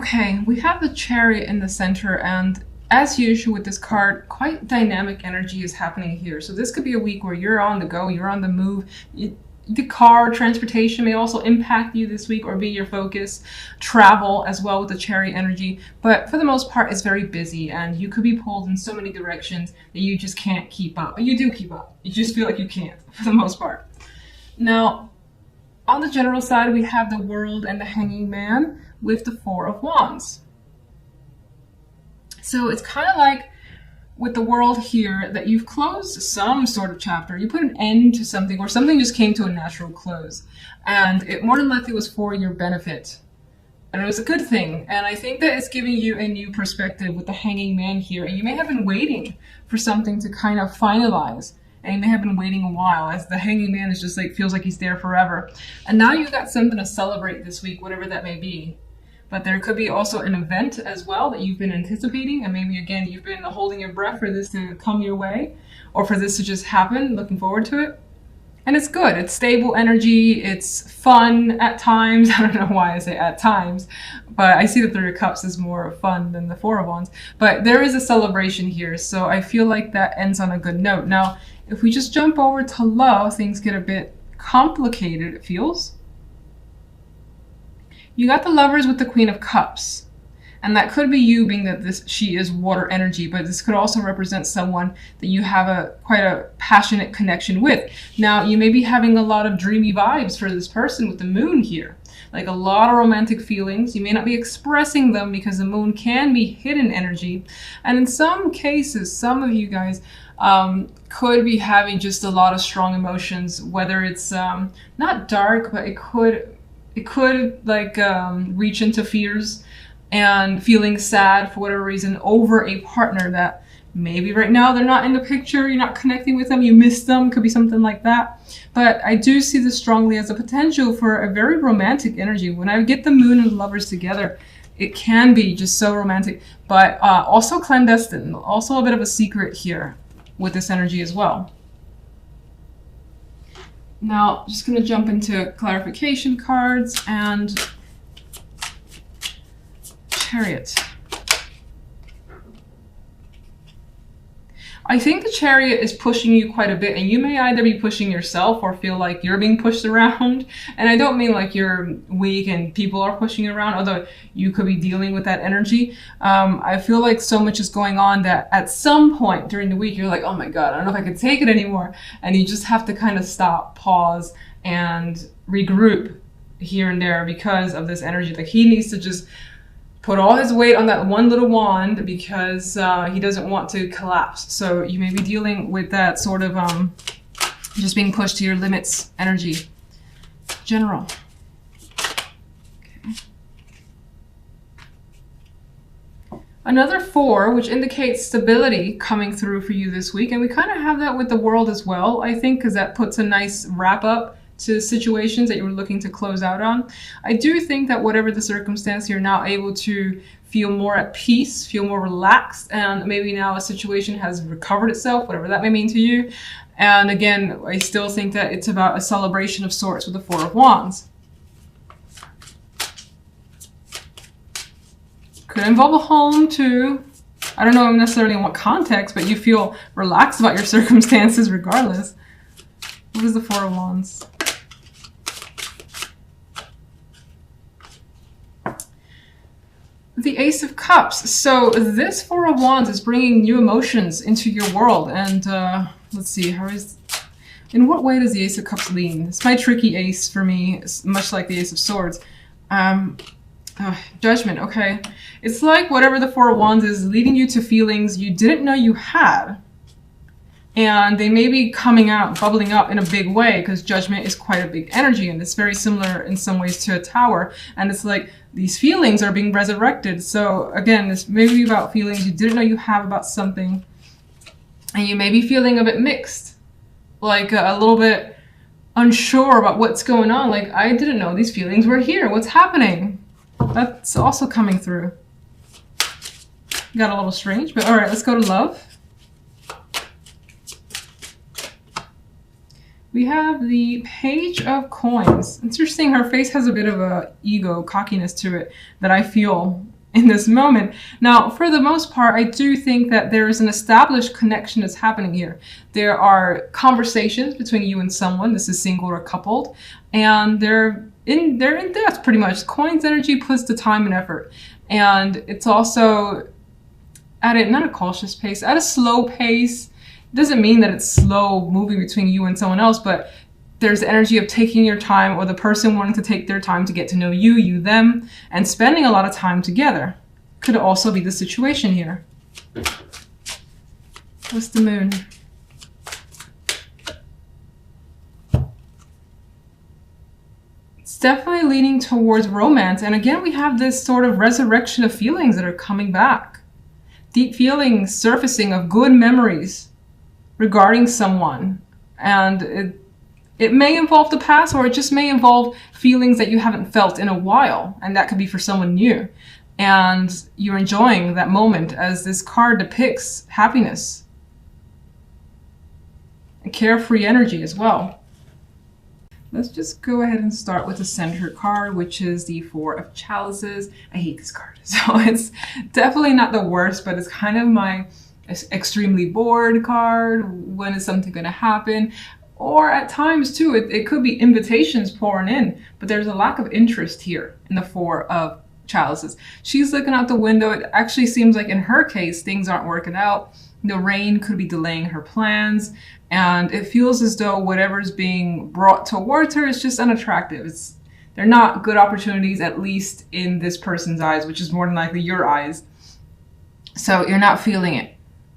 Okay, we have the Chariot in the center, and as usual with this card, quite dynamic energy is happening here. So this could be a week where you're on the go, you're on the move. The car transportation may also impact you this week or be your focus. Travel as well with the Chariot energy. But for the most part, it's very busy and you could be pulled in so many directions that you just can't keep up. But you do keep up. You just feel like you can't for the most part. Now, on the general side, we have the World and the Hanging Man with the Four of Wands. So it's kind of like with the World here that you've closed some sort of chapter. You put an end to something, or something just came to a natural close. And it more than likely was for your benefit. And it was a good thing. And I think that it's giving you a new perspective with the Hanging Man here. And you may have been waiting for something to kind of finalize. And you may have been waiting a while, as the Hanging Man is just like, feels like he's there forever. And now you've got something to celebrate this week, whatever that may be. But there could be also an event as well that you've been anticipating, and maybe again you've been holding your breath for this to come your way, or for this to just happen, looking forward to it. And it's good, it's stable energy, it's fun at times. I don't know why I say at times, but I see the Three of Cups is more fun than the Four of Wands. But there is a celebration here, so I feel like that ends on a good note. Now, if we just jump over to love, things get a bit complicated, it feels. You got the Lovers with the Queen of Cups. And that could be you, being that she is water energy, but this could also represent someone that you have quite a passionate connection with. Now, you may be having a lot of dreamy vibes for this person with the Moon here. Like a lot of romantic feelings. You may not be expressing them because the Moon can be hidden energy. And in some cases, some of you guys could be having just a lot of strong emotions, whether it's not dark, but it could like reach into fears and feeling sad for whatever reason over a partner that maybe right now they're not in the picture, you're not connecting with them, you miss them, could be something like that. But I do see this strongly as a potential for a very romantic energy. When I get the Moon and the Lovers together, it can be just so romantic, but also clandestine, also a bit of a secret here with this energy as well. Now, just going to jump into clarification cards and Chariot. I think the Chariot is pushing you quite a bit, and you may either be pushing yourself or feel like you're being pushed around. And I don't mean like you're weak and people are pushing you around, although you could be dealing with that energy. I feel like so much is going on that at some point during the week, you're like, oh my God, I don't know if I can take it anymore. And you just have to kind of stop, pause, and regroup here and there because of this energy. Like he needs to just put all his weight on that one little wand because he doesn't want to collapse. So you may be dealing with that sort of just being pushed to your limits energy. General. Okay. Another 4, which indicates stability coming through for you this week. And we kind of have that with the World as well, I think, because that puts a nice wrap up to situations that you were looking to close out on. I do think that whatever the circumstance, you're now able to feel more at peace, feel more relaxed, and maybe now a situation has recovered itself, whatever that may mean to you. And again, I still think that it's about a celebration of sorts with the Four of Wands. Could involve a home too. I don't know necessarily in what context, but you feel relaxed about your circumstances regardless. What is the Four of Wands? The Ace of Cups. So this Four of Wands is bringing new emotions into your world. And let's see, in what way does the Ace of Cups lean? It's my tricky ace for me, it's much like the Ace of Swords. Judgment, okay. It's like whatever the Four of Wands is leading you to feelings you didn't know you had. And they may be coming out, bubbling up in a big way, because Judgment is quite a big energy, and it's very similar in some ways to a tower. And it's like these feelings are being resurrected. So again, this may be about feelings you didn't know you have about something, and you may be feeling a bit mixed, like a little bit unsure about what's going on. Like, I didn't know these feelings were here. What's happening? That's also coming through. Got a little strange, but all right, let's go to love. We have the Page of Coins. Interesting, her face has a bit of a ego, cockiness to it that I feel in this moment. Now, for the most part, I do think that there is an established connection that's happening here. There are conversations between you and someone. This is single or coupled, and they're in depth pretty much. Coin's energy puts the time and effort, and it's also at a not a cautious pace, at a slow pace. It doesn't mean that it's slow moving between you and someone else, but there's the energy of taking your time, or the person wanting to take their time to get to know you, you them, and spending a lot of time together. Could also be the situation here. What's the moon? It's definitely leaning towards romance. And again, we have this sort of resurrection of feelings that are coming back. Deep feelings surfacing of good memories regarding someone. And it may involve the past, or it just may involve feelings that you haven't felt in a while. And that could be for someone new. And you're enjoying that moment, as this card depicts happiness and carefree energy as well. Let's just go ahead and start with the center card, which is the Four of Chalices. I hate this card. So it's definitely not the worst, but it's kind of my extremely bored card. When is something going to happen? Or at times too, it could be invitations pouring in, but there's a lack of interest here in the Four of Chalices. She's looking out the window. It actually seems like in her case, things aren't working out. The rain could be delaying her plans, and it feels as though whatever's being brought towards her is just unattractive. They're not good opportunities, at least in this person's eyes, which is more than likely your eyes. So you're not feeling it.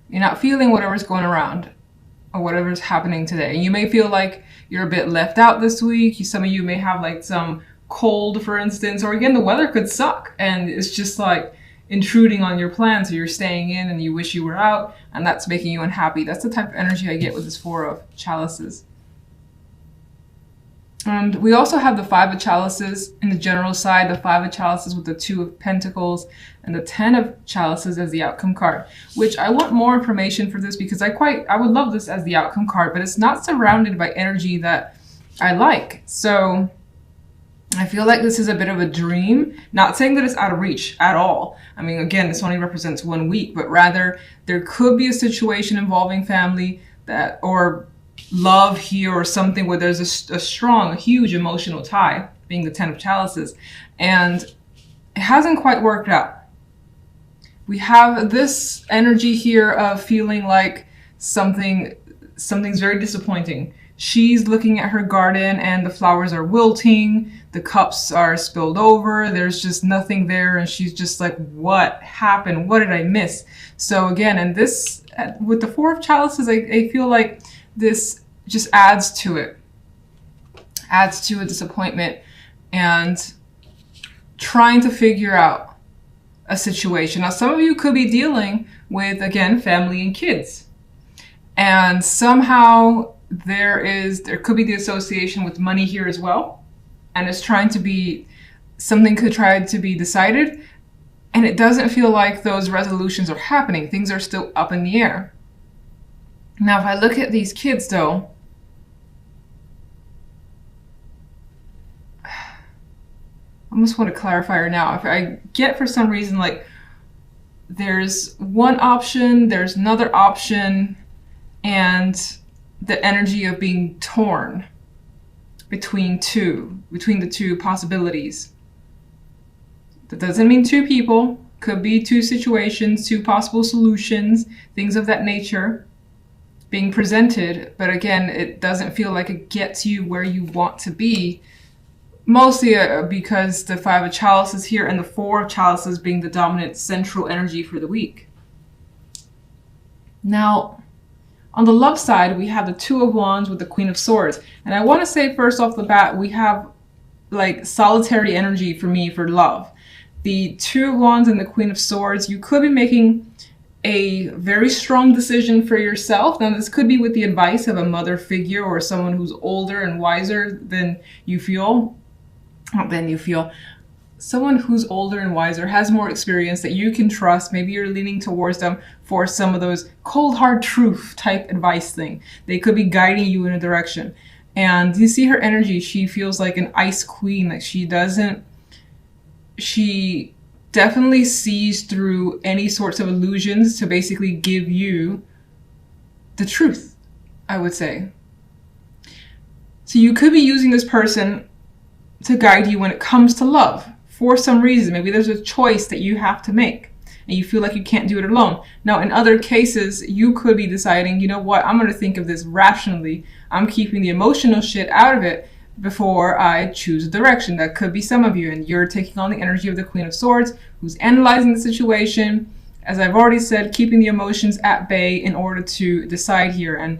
You're not feeling whatever's going around, or whatever's happening today. And you may feel like you're a bit left out this week. Some of you may have like some cold, for instance, or again, the weather could suck and it's just like intruding on your plans, so you're staying in and you wish you were out, and that's making you unhappy. That's the type of energy I get with this Four of Chalices. And we also have the Five of Chalices in the general side, the Five of Chalices with the Two of Pentacles, and the Ten of Chalices as the outcome card, which I want more information for this because I would love this as the outcome card, but it's not surrounded by energy that I like. So I feel like this is a bit of a dream, not saying that it's out of reach at all. I mean, again, this only represents 1 week, but rather there could be a situation involving family that, or love here, or something where there's a strong, a huge emotional tie, being the Ten of Chalices, and it hasn't quite worked out. We have this energy here of feeling like something's very disappointing. She's looking at her garden and the flowers are wilting, the cups are spilled over, there's just nothing there, and she's just like, what happened? What did I miss? So again, and this, with the Four of Chalices, I feel like this just adds to it. Adds to a disappointment and trying to figure out a situation. Now, some of you could be dealing with, again, family and kids. And somehow there could be the association with money here as well. And it's trying to be, something could try to be decided. And it doesn't feel like those resolutions are happening. Things are still up in the air. Now, if I look at these kids though, I almost want to clarify her now. If I get for some reason, like there's one option, there's another option, and the energy of being torn between the two possibilities. That doesn't mean two people, could be two situations, two possible solutions, things of that nature being presented. But again, it doesn't feel like it gets you where you want to be. Mostly because the Five of Chalices here and the Four of Chalices being the dominant central energy for the week. Now, on the love side, we have the Two of Wands with the Queen of Swords. And I want to say first off the bat, we have like solitary energy for me for love. The Two of Wands and the Queen of Swords, you could be making a very strong decision for yourself. Now, this could be with the advice of a mother figure or someone who's older and wiser than you feel. Someone who's older and wiser, has more experience that you can trust. Maybe you're leaning towards them for some of those cold hard truth type advice thing. They could be guiding you in a direction. And you see her energy, she feels like an ice queen. Like she doesn't definitely sees through any sorts of illusions to basically give you the truth, I would say. So you could be using this person to guide you when it comes to love for some reason. Maybe there's a choice that you have to make and you feel like you can't do it alone. Now, in other cases, you could be deciding, you know what, I'm going to think of this rationally. I'm keeping the emotional shit out of it before I choose a direction. That could be some of you, and you're taking on the energy of the Queen of Swords, who's analyzing the situation, as I've already said, keeping the emotions at bay in order to decide here, and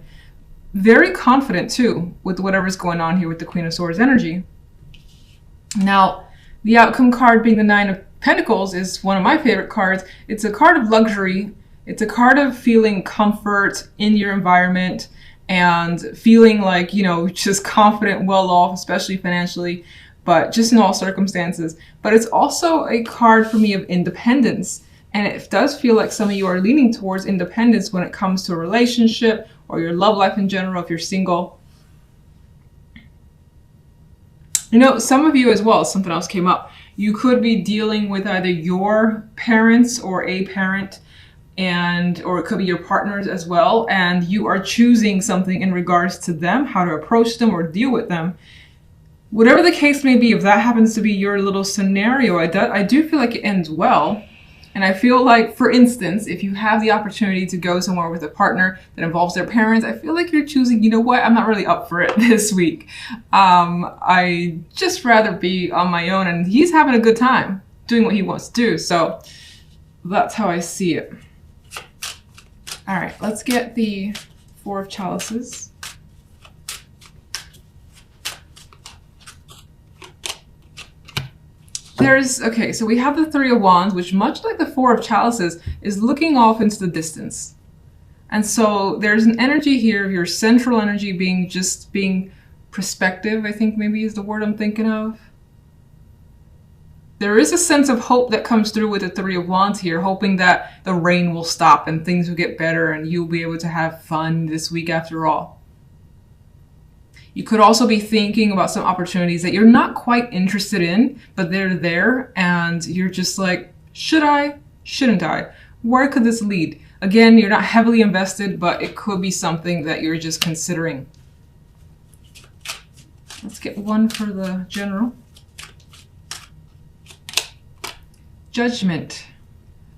very confident too with whatever's going on here with the Queen of Swords energy. Now, the outcome card being the Nine of Pentacles is one of my favorite cards. It's a card of luxury. It's a card of feeling comfort in your environment and feeling like, you know, just confident, well off, especially financially, but just in all circumstances. But it's also a card for me of independence. And it does feel like some of you are leaning towards independence when it comes to a relationship or your love life in general, if you're single. You know, some of you as well, something else came up. You could be dealing with either your parents or a parent, or it could be your partners as well, and you are choosing something in regards to them, how to approach them or deal with them. Whatever the case may be, if that happens to be your little scenario, I do feel like it ends well. And I feel like, for instance, if you have the opportunity to go somewhere with a partner that involves their parents, I feel like you're choosing, you know what, I'm not really up for it this week. I just rather be on my own, and he's having a good time doing what he wants to do. So that's how I see it. All right, let's get the Four of Chalices. Okay, so we have the Three of Wands, which, much like the Four of Chalices, is looking off into the distance. And so there's an energy here of your central energy being perspective, I think maybe is the word I'm thinking of. There is a sense of hope that comes through with the Three of Wands here, hoping that the rain will stop and things will get better and you'll be able to have fun this week after all. You could also be thinking about some opportunities that you're not quite interested in, but they're there and you're just like, should I? Shouldn't I? Where could this lead? Again, you're not heavily invested, but it could be something that you're just considering. Let's get one for the general. Judgment.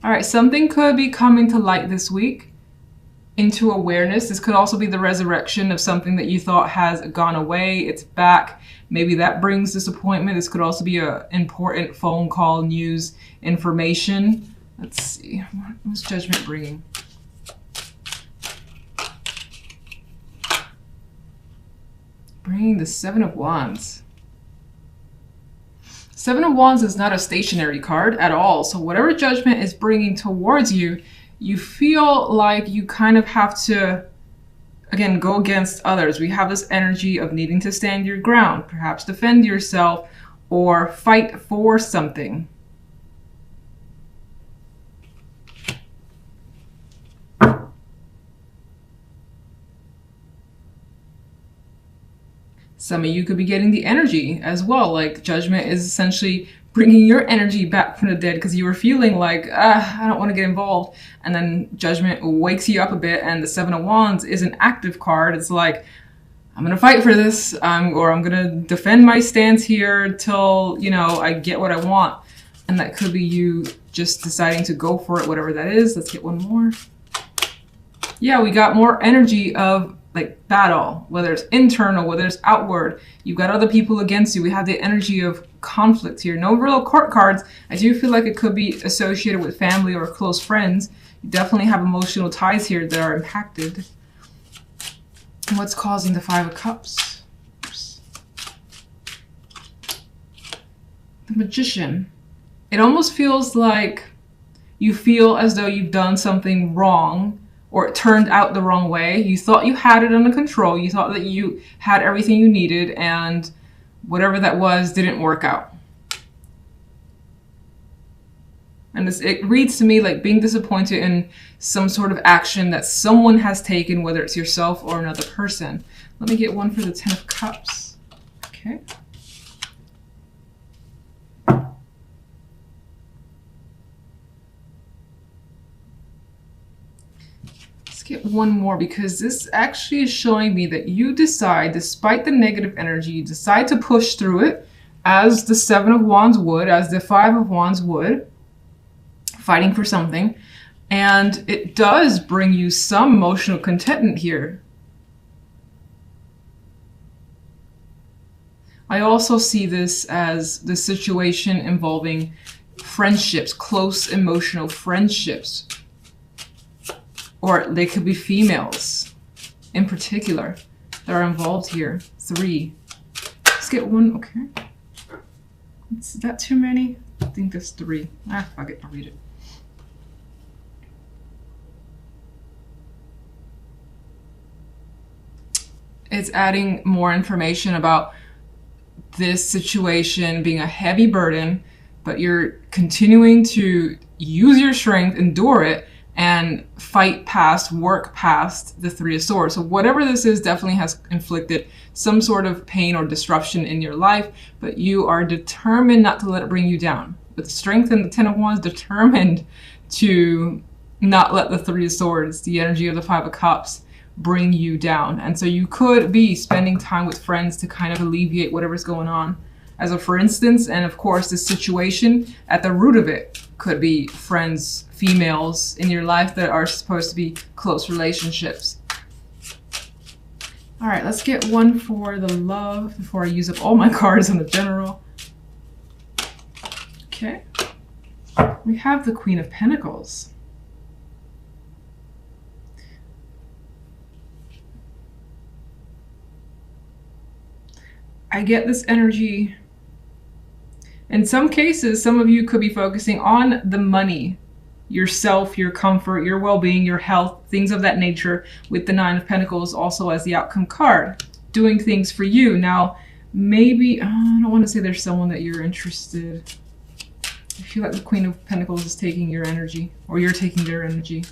All right, something could be coming to light this week into awareness. This could also be the resurrection of something that you thought has gone away. It's back. Maybe that brings disappointment. This could also be an important phone call, news, information. Let's see. What's Judgment bringing? Bringing the Seven of Wands. Seven of Wands is not a stationary card at all. So whatever Judgment is bringing towards you, you feel like you kind of have to, again, go against others. We have this energy of needing to stand your ground, perhaps defend yourself or fight for something. Some of you could be getting the energy as well. Like Judgment is essentially bringing your energy back from the dead because you were feeling like, I don't want to get involved. And then Judgment wakes you up a bit, and the Seven of Wands is an active card. It's like, I'm going to fight for this, or I'm going to defend my stance here till, you know, I get what I want. And that could be you just deciding to go for it, whatever that is. Let's get one more. Yeah, we got more energy of like battle, whether it's internal, whether it's outward. You've got other people against you. We have the energy of conflict here. No real court cards. I do feel like it could be associated with family or close friends. You definitely have emotional ties here that are impacted. What's causing the Five of Cups? Oops. The Magician. It almost feels like you feel as though you've done something wrong, or it turned out the wrong way. You thought you had it under control. You thought that you had everything you needed, and whatever that was didn't work out. And it reads to me like being disappointed in some sort of action that someone has taken, whether it's yourself or another person. Let me get one for the Ten of Cups. Okay. Get one more, because this actually is showing me that you decide, despite the negative energy, you decide to push through it, as the Seven of Wands would, as the Five of Wands would, fighting for something. And it does bring you some emotional contentment here. I also see this as the situation involving friendships, close emotional friendships. Or they could be females in particular that are involved here. 3. Let's get one. Okay. Is that too many? I think that's 3. Ah, fuck it. I'll read it. It's adding more information about this situation being a heavy burden, but you're continuing to use your strength, endure it, and fight past, work past the Three of Swords. So whatever this is definitely has inflicted some sort of pain or disruption in your life, but you are determined not to let it bring you down. With strength and the Ten of Wands, determined to not let the Three of Swords, the energy of the Five of Cups, bring you down. And so you could be spending time with friends to kind of alleviate whatever's going on. As a for instance, and of course this situation at the root of it could be friends, females in your life that are supposed to be close relationships. All right, let's get one for the love before I use up all my cards in the general. Okay, we have the Queen of Pentacles. I get this energy. In some cases, some of you could be focusing on the money, yourself, your comfort, your well-being, your health, things of that nature, with the Nine of Pentacles also as the outcome card, doing things for you. Now, maybe, I don't want to say there's someone that you're interested. I feel like the Queen of Pentacles is taking your energy, or you're taking their energy.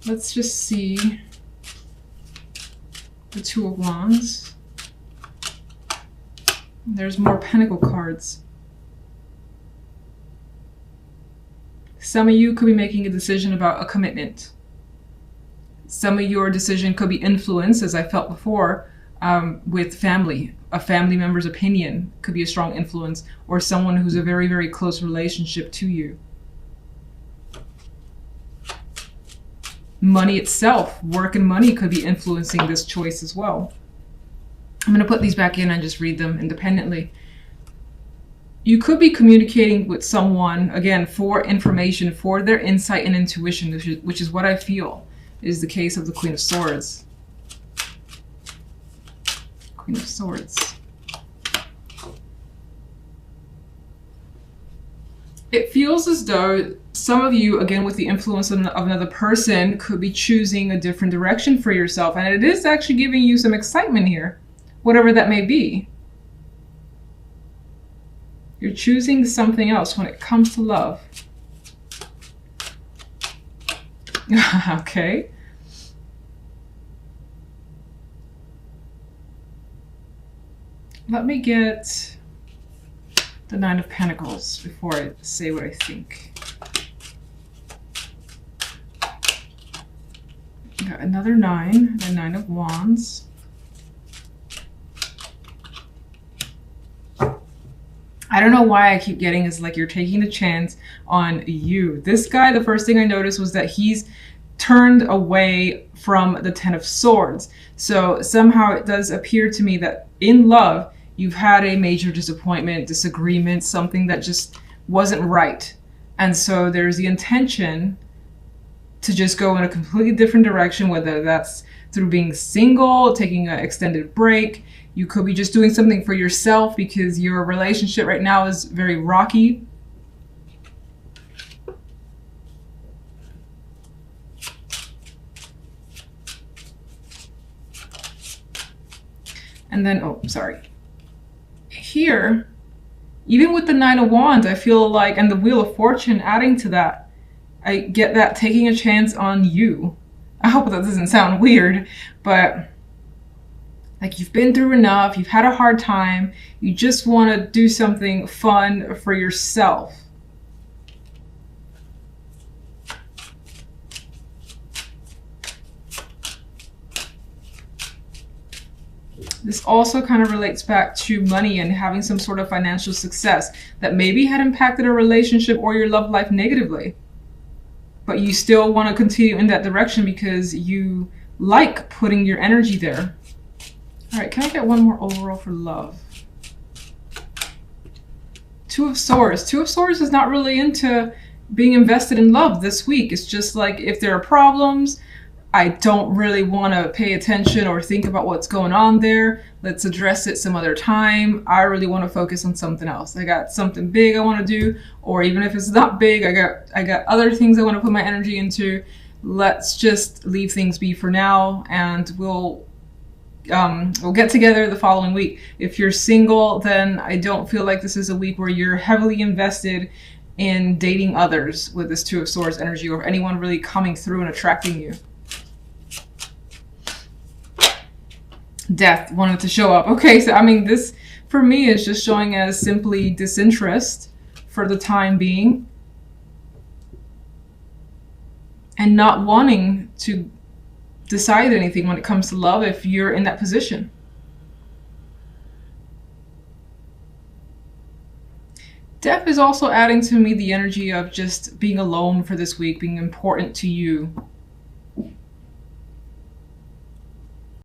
Let's just see the Two of Wands. There's more Pentacle cards. Some of you could be making a decision about a commitment. Some of your decision could be influenced, as I felt before, with family. A family member's opinion could be a strong influence, or someone who's a very, very close relationship to you. Money itself, work and money could be influencing this choice as well. I'm going to put these back in and just read them independently. You could be communicating with someone, again, for information, for their insight and intuition, which is what I feel is the case of the Queen of Swords. Queen of Swords. It feels as though some of you, again, with the influence of another person, could be choosing a different direction for yourself. And it is actually giving you some excitement here, whatever that may be. You're choosing something else when it comes to love. Okay. Let me get the Nine of Pentacles before I say what I think. Got another 9, the Nine of Wands. I don't know why I keep getting is like you're taking the chance on you. This guy, the first thing I noticed was that he's turned away from the Ten of Swords. So somehow it does appear to me that in love, you've had a major disappointment, disagreement, something that just wasn't right. And so there's the intention to just go in a completely different direction, whether that's through being single, taking an extended break. You could be just doing something for yourself because your relationship right now is very rocky. And then, oh, sorry. Here, even with the Nine of Wands, I feel like, and the Wheel of Fortune adding to that, I get that taking a chance on you. I hope that doesn't sound weird, but like you've been through enough, you've had a hard time, you just want to do something fun for yourself. This also kind of relates back to money and having some sort of financial success that maybe had impacted a relationship or your love life negatively. But you still want to continue in that direction because you like putting your energy there. All right, can I get one more overall for love? Two of Swords. Two of Swords is not really into being invested in love this week. It's just like, if there are problems, I don't really want to pay attention or think about what's going on there. Let's address it some other time. I really want to focus on something else. I got something big I want to do, or even if it's not big, I got other things I want to put my energy into. Let's just leave things be for now, and we'll get together the following week. If you're single, then I don't feel like this is a week where you're heavily invested in dating others with this Two of Swords energy, or anyone really coming through and attracting you. Death wanted to show up. Okay, so I mean, this for me is just showing as simply disinterest for the time being, and not wanting to decide anything when it comes to love if you're in that position. Death is also adding to me the energy of just being alone for this week, being important to you.